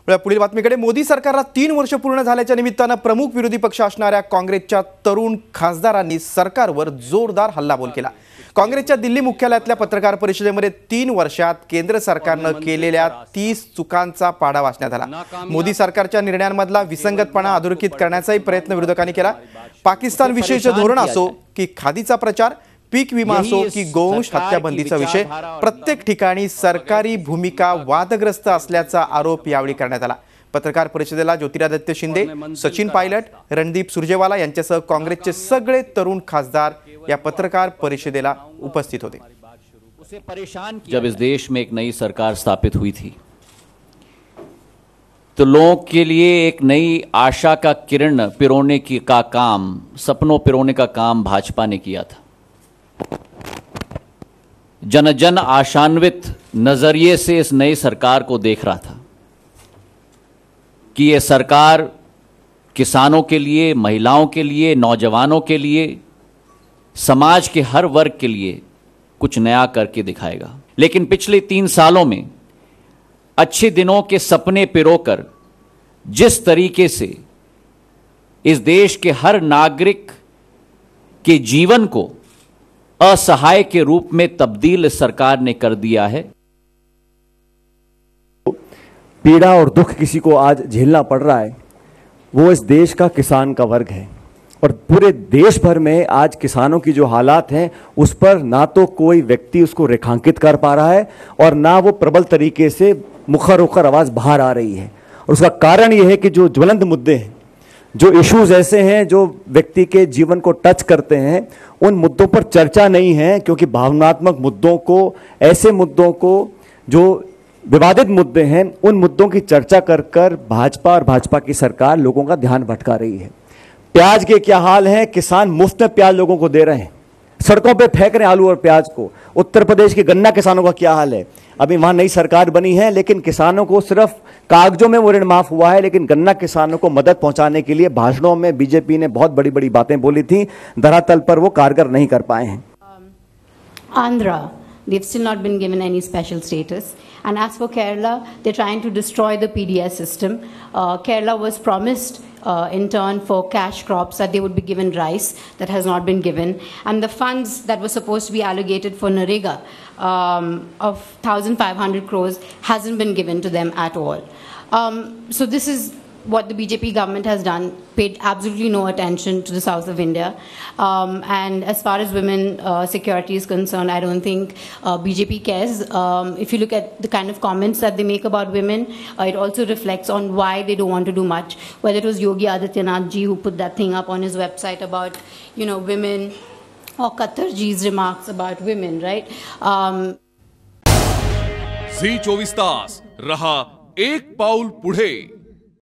पुढील बातमीकडे, मोदी सरकारला 3 वर्ष पूर्ण झाल्याच्या निमित्तानं प्रमुख विरोधी पक्ष असणाऱ्या काँग्रेसच्या तरुण खासदारांनी सरकारवर जोरदार हल्लाबोल केला। काँग्रेसच्या दिल्ली मुख्यालयातल्या पत्रकार परिषदेमध्ये 3 वर्षात केंद्र सरकारनं केलेल्या 30 चुकांचा पाढा वाचण्यात आला। मोदी सरकारच्या निर्णयांमधला विसंगतपणा अधोरेखित करण्याचाही प्रयत्न विरोधकांनी केला। पाकिस्तान विषयीचे धोरण असो की खादीचा प्रचार, पीक विमा असो की गोवंश हत्याबंदीचा विषय, प्रत्येक ठिकाणी सरकारी भूमिका वादग्रस्त असल्याचा आरोप यावेळी करण्यात आला। पत्रकार परिषदेला ज्योतिरादित्य शिंदे, सचिन पायलट, रणदीप सुरजेवाला यांच्यासह काँग्रेसचे सगळे तरुण खासदार या पत्रकार परिषदेला उपस्थित होते। जब इस देश में एक नई सरकार स्थापित हुई थी तो लोगों के लिए एक नई आशा का किरण पिरोने का काम, सपनों पिरोने का काम भाजपा ने किया था। जन जन आशान्वित नजरिए से इस नई सरकार को देख रहा था कि ये सरकार किसानों के लिए, महिलाओं के लिए, नौजवानों के लिए, समाज के हर वर्ग के लिए कुछ नया करके दिखाएगा। लेकिन पिछले 3 सालों में अच्छे दिनों के सपने पिरोकर जिस तरीके से इस देश के हर नागरिक के जीवन को असहाय के रूप में तब्दील सरकार ने कर दिया है। पीड़ा और दुख किसी को आज झेलना पड़ रहा है, वो इस देश का किसान का वर्ग है। और पूरे देश भर में आज किसानों की जो हालात हैं उस पर ना तो कोई व्यक्ति उसको रेखांकित कर पा रहा है और ना वो प्रबल तरीके से मुखर होकर आवाज़ बाहर आ रही है। और उसका कारण ये है कि जो ज्वलंत मुद्दे हैं, जो इश्यूज ऐसे हैं जो व्यक्ति के जीवन को टच करते हैं, उन मुद्दों पर चर्चा नहीं है। क्योंकि भावनात्मक मुद्दों को, ऐसे मुद्दों को जो विवादित मुद्दे हैं, उन मुद्दों की चर्चा कर कर भाजपा और भाजपा की सरकार लोगों का ध्यान भटका रही है। प्याज के क्या हाल हैं, किसान मुफ्त में प्याज लोगों को दे रहे हैं, सड़कों पे फेंक रहे हैं आलू और प्याज को। उत्तर प्रदेश के गन्ना किसानों का क्या हाल है, अभी वहां नई सरकार बनी है लेकिन किसानों को सिर्फ कागजों में वो ऋण माफ हुआ है, लेकिन गन्ना किसानों को मदद पहुंचाने के लिए भाषणों में बीजेपी ने बहुत बड़ी बड़ी बातें बोली थी, धरातल पर वो कारगर नहीं कर पाए हैं। Andhra, they've still not been given any special status. And as for Kerala, they're trying to destroy the PDS system. Kerala was promised in turn for cash crops that they would be given rice. That has not been given. And the funds that were supposed to be allocated for Narega of 1,500 crores hasn't been given to them at all. So this is what the BJP government has done, paid absolutely no attention to the south of India. And as far as women security is concerned, I don't think BJP cares. If you look at the kind of comments that they make about women, it also reflects on why they don't want to do much. Whether it was Yogi Adityanath ji who put that thing up on his website about, you know, women, or Khattar ji's remarks about women, right? Zee 24 तास रहा एक पाऊल पुढे।